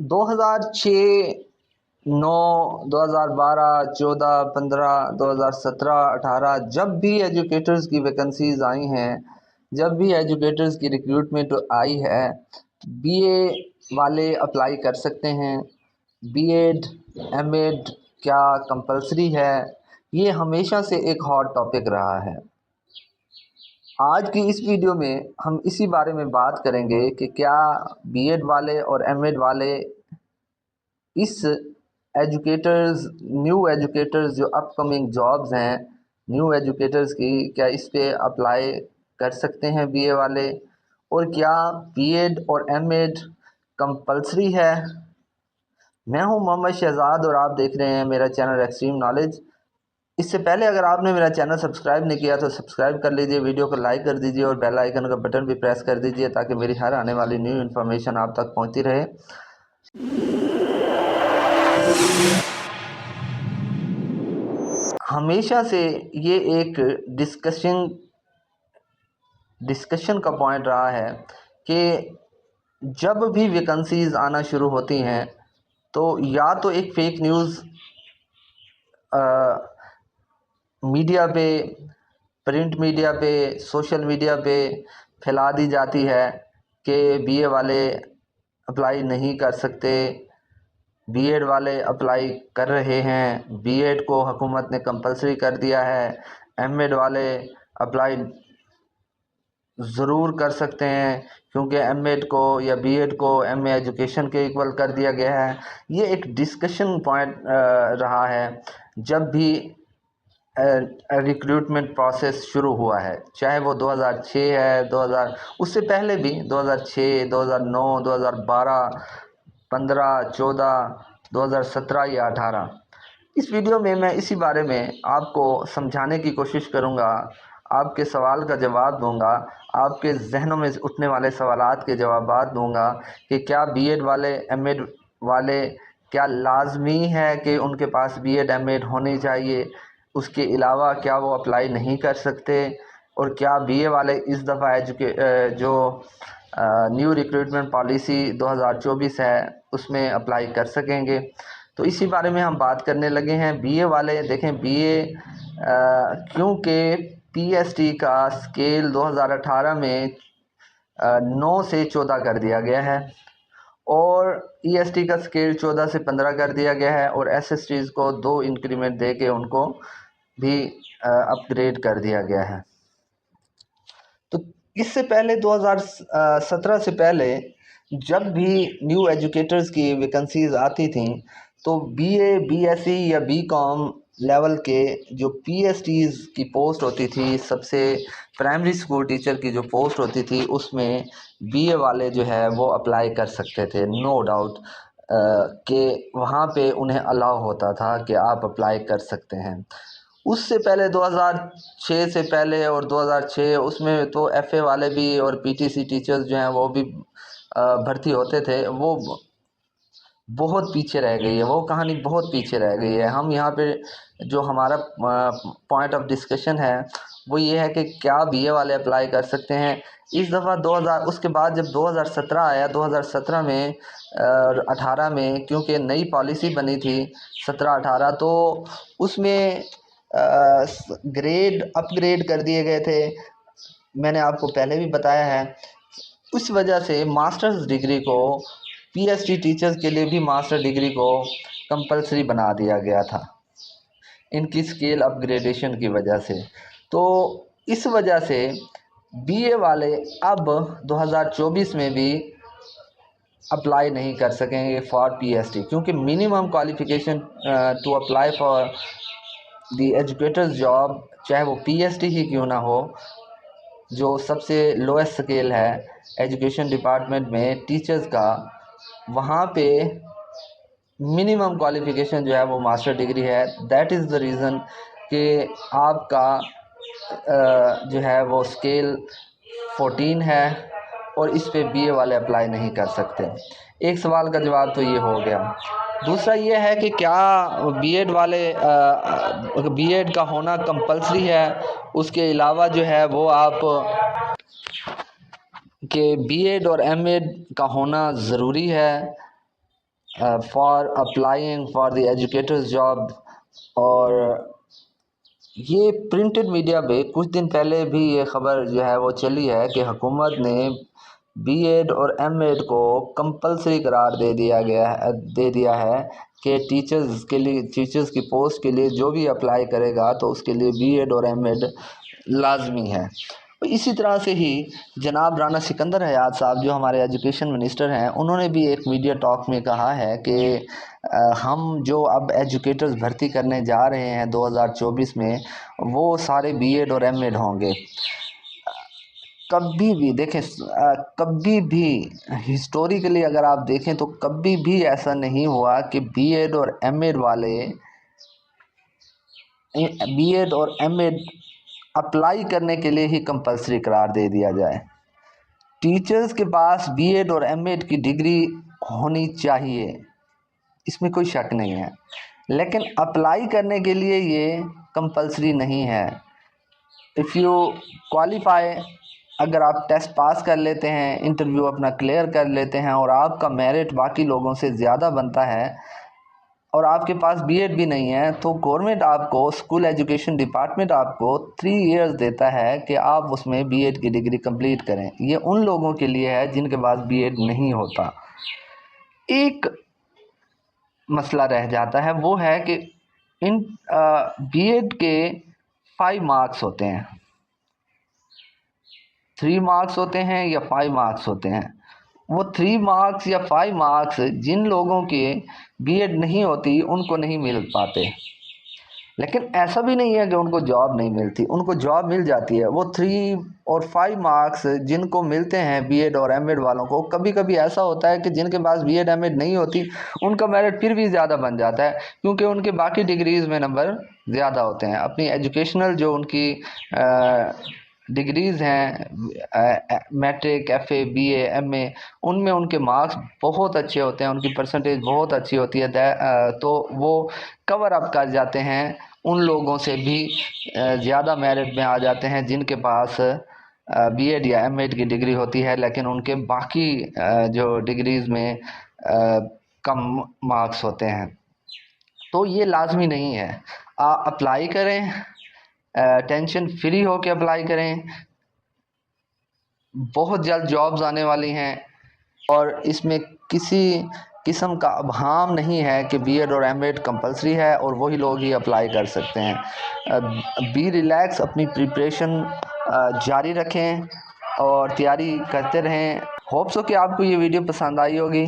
2006, 9, 2012, 14, 15, 2017, 18 जब भी एजुकेटर्स की वैकेंसीज आई हैं, जब भी एजुकेटर्स की रिक्रूटमेंट आई है, बीए वाले अप्लाई कर सकते हैं। बीएड, एमएड क्या कंपलसरी है? ये हमेशा से एक हॉट टॉपिक रहा है। आज की इस वीडियो में हम इसी बारे में बात करेंगे कि क्या बीएड वाले और एमएड वाले इस न्यू एजुकेटर्स जो अपकमिंग जॉब्स हैं न्यू एजुकेटर्स की, क्या इस पे अप्लाई कर सकते हैं बीए वाले? और क्या बीएड और एमएड कंपलसरी है? मैं हूं मोहम्मद शहजाद और आप देख रहे हैं मेरा चैनल एक्सट्रीम नॉलेज। इससे पहले अगर आपने मेरा चैनल सब्सक्राइब नहीं किया तो सब्सक्राइब कर लीजिए, वीडियो को लाइक कर दीजिए और बेल आइकन का बटन भी प्रेस कर दीजिए ताकि मेरी हर आने वाली न्यू इन्फॉर्मेशन आप तक पहुंचती रहे। हमेशा से ये एक डिस्कशन का पॉइंट रहा है कि जब भी वैकेंसीज आना शुरू होती हैं तो या तो एक फेक न्यूज़ मीडिया पे, प्रिंट मीडिया पे, सोशल मीडिया पे फैला दी जाती है कि बीए वाले अप्लाई नहीं कर सकते, बीएड वाले अप्लाई कर रहे हैं, बीएड को हुकूमत ने कंपलसरी कर दिया है, एमएड वाले अप्लाई ज़रूर कर सकते हैं क्योंकि एमएड को या बीएड को एमए एजुकेशन के इक्वल कर दिया गया है। ये एक डिस्कशन पॉइंट रहा है जब भी रिक्रूटमेंट प्रोसेस शुरू हुआ है, चाहे वो 2006 है, 2000 उससे पहले भी 2006, 2009, 2012, 15, 14, 2017 या 18। इस वीडियो में मैं इसी बारे में आपको समझाने की कोशिश करूंगा, आपके सवाल का जवाब दूंगा, आपके जहनों में उठने वाले सवालात के जवाबात दूंगा कि क्या बीएड वाले, एमएड वाले क्या लाजमी है कि उनके पास बीएड एमएड होनी चाहिए, उसके अलावा क्या वो अप्लाई नहीं कर सकते, और क्या बीए वाले इस दफ़ा जो न्यू रिक्रूटमेंट पॉलिसी 2024 है उसमें अप्लाई कर सकेंगे। तो इसी बारे में हम बात करने लगे हैं। बीए वाले देखें, बीए क्योंकि पीएसटी का स्केल 2018 में 9 से 14 कर दिया गया है और ईएसटी का स्केल 14 से 15 कर दिया गया है और एसएसटीज़ को 2 इंक्रीमेंट दे के उनको भी अपग्रेड कर दिया गया है। तो इससे पहले 2017 से पहले जब भी न्यू एजुकेटर्स की वैकेंसीज आती थी तो बीए, बीएससी या बीकॉम लेवल के जो पीएचडीज की पोस्ट होती थी, सबसे प्राइमरी स्कूल टीचर की जो पोस्ट होती थी, उसमें बीए वाले जो है वो अप्लाई कर सकते थे, नो डाउट कि वहाँ पे उन्हें अलाउ होता था कि आप अप्लाई कर सकते हैं। उससे पहले 2006 से पहले और 2006 उसमें तो एफए वाले भी और पीटीसी टीचर्स जो हैं वो भी भर्ती होते थे। वो बहुत पीछे रह गई है, वो कहानी बहुत पीछे रह गई है। हम यहाँ पे जो हमारा पॉइंट ऑफ डिस्कशन है वो ये है कि क्या बीए वाले अप्लाई कर सकते हैं। इस दफ़ा 2000 उसके बाद जब 2017 आया, 2017 में और 18 में क्योंकि नई पॉलिसी बनी थी 17-18, तो उसमें ग्रेड अपग्रेड कर दिए गए थे। मैंने आपको पहले भी बताया है। उस वजह से मास्टर्स डिग्री को, पीएचडी टीचर्स के लिए भी मास्टर डिग्री को कंपलसरी बना दिया गया था इनकी स्केल अपग्रेडेशन की वजह से। तो इस वजह से बीए वाले अब 2024 में भी अप्लाई नहीं कर सकेंगे फॉर पीएचडी, क्योंकि minimum qualification to apply for the educators job, चाहे वो पीएचडी ही क्यों ना हो, जो सबसे लोएस्ट स्केल है एजुकेशन डिपार्टमेंट में टीचर्स का, वहाँ पे मिनिमम क्वालिफ़िकेशन जो है वो मास्टर डिग्री है। दैट इज़ द रीज़न कि आपका जो है वो स्केल 14 है और इस पे बीए वाले अप्लाई नहीं कर सकते। एक सवाल का जवाब तो ये हो गया। दूसरा ये है कि क्या बीएड वाले बीएड का होना कंपलसरी है, उसके अलावा जो है वो आप कि बीएड और एमएड का होना ज़रूरी है। For applying for the educators job. और ये प्रिंटेड मीडिया पे कुछ दिन पहले भी ये ख़बर जो है वो चली है कि हुकूमत ने बीएड और एमएड को कंपलसरी करार दे दिया है कि टीचर्स की पोस्ट के लिए जो भी अप्लाई करेगा तो उसके लिए बीएड और एमएड लाजमी है। इसी तरह से ही जनाब राना सिकंदर हयात साहब जो हमारे एजुकेशन मिनिस्टर हैं, उन्होंने भी एक मीडिया टॉक में कहा है कि हम जो अब एजुकेटर्स भर्ती करने जा रहे हैं 2024 में, वो सारे बीएड और एमएड होंगे। कभी भी देखें, कभी भी हिस्टोरिकली अगर आप देखें तो कभी भी ऐसा नहीं हुआ कि बीएड और एमएड अप्लाई करने के लिए ही कंपलसरी करार दे दिया जाए। टीचर्स के पास बीएड और एमएड की डिग्री होनी चाहिए, इसमें कोई शक नहीं है, लेकिन अप्लाई करने के लिए ये कंपलसरी नहीं है। इफ़ यू क्वालिफाई, अगर आप टेस्ट पास कर लेते हैं, इंटरव्यू अपना क्लियर कर लेते हैं और आपका मेरिट बाकी लोगों से ज़्यादा बनता है और आपके पास बीएड भी नहीं है, तो गवर्नमेंट आपको, स्कूल एजुकेशन डिपार्टमेंट आपको 3 इयर्स देता है कि आप उसमें बीएड की डिग्री कंप्लीट करें। ये उन लोगों के लिए है जिनके पास बीएड नहीं होता। एक मसला रह जाता है, वो है कि इन बीएड के 5 मार्क्स होते हैं, 3 मार्क्स होते हैं या 5 मार्क्स होते हैं। वो 3 मार्क्स या 5 मार्क्स जिन लोगों के बीएड नहीं होती उनको नहीं मिल पाते, लेकिन ऐसा भी नहीं है कि उनको जॉब नहीं मिलती, उनको जॉब मिल जाती है। वो 3 और 5 मार्क्स जिनको मिलते हैं बीएड और एमएड वालों को, कभी कभी ऐसा होता है कि जिनके पास बीएड एमएड नहीं होती उनका मेरिट फिर भी ज़्यादा बन जाता है, क्योंकि उनके बाकी डिग्रीज़ में नंबर ज़्यादा होते हैं। अपनी एजुकेशनल जो उनकी डिग्रीज़ हैं, मैट्रिक, एफए, बीए, एमए, उनमें उनके मार्क्स बहुत अच्छे होते हैं, उनकी परसेंटेज बहुत अच्छी होती है, तो वो कवर अप कर जाते हैं, उन लोगों से भी ज़्यादा मेरिट में आ जाते हैं जिनके पास बीएड या एमएड की डिग्री होती है, लेकिन उनके बाकी जो डिग्रीज़ में कम मार्क्स होते हैं। तो ये लाजमी नहीं है। अप्लाई करें, टेंशन फ्री हो के अप्लाई करें, बहुत जल्द जॉब्स आने वाली हैं और इसमें किसी किस्म का अबहाम नहीं है कि बीएड और एमएड कंपलसरी है और वही लोग ही अप्लाई कर सकते हैं। बी रिलैक्स, अपनी प्रिपरेशन जारी रखें और तैयारी करते रहें। होप सो कि आपको ये वीडियो पसंद आई होगी।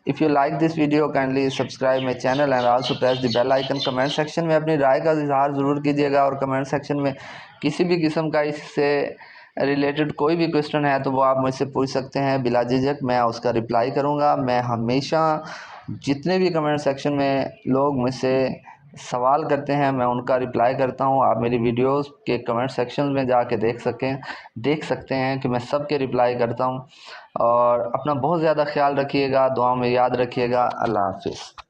If you like this video, kindly subscribe my channel and also press the bell icon. Comment section में अपनी राय का इजहार ज़रूर कीजिएगा और कमेंट सेक्शन में किसी भी किस्म का इससे रिलेटेड कोई भी क्वेश्चन है तो वो आप मुझसे पूछ सकते हैं बिला झिझक, मैं उसका रिप्लाई करूँगा। मैं हमेशा जितने भी कमेंट सेक्शन में लोग मुझसे सवाल करते हैं मैं उनका रिप्लाई करता हूँ। आप मेरी वीडियोस के कमेंट सेक्शन में जाके देख सकते हैं कि मैं सब के रिप्लाई करता हूँ। और अपना बहुत ज़्यादा ख्याल रखिएगा, दुआ में याद रखिएगा। अल्लाह हाफिज़।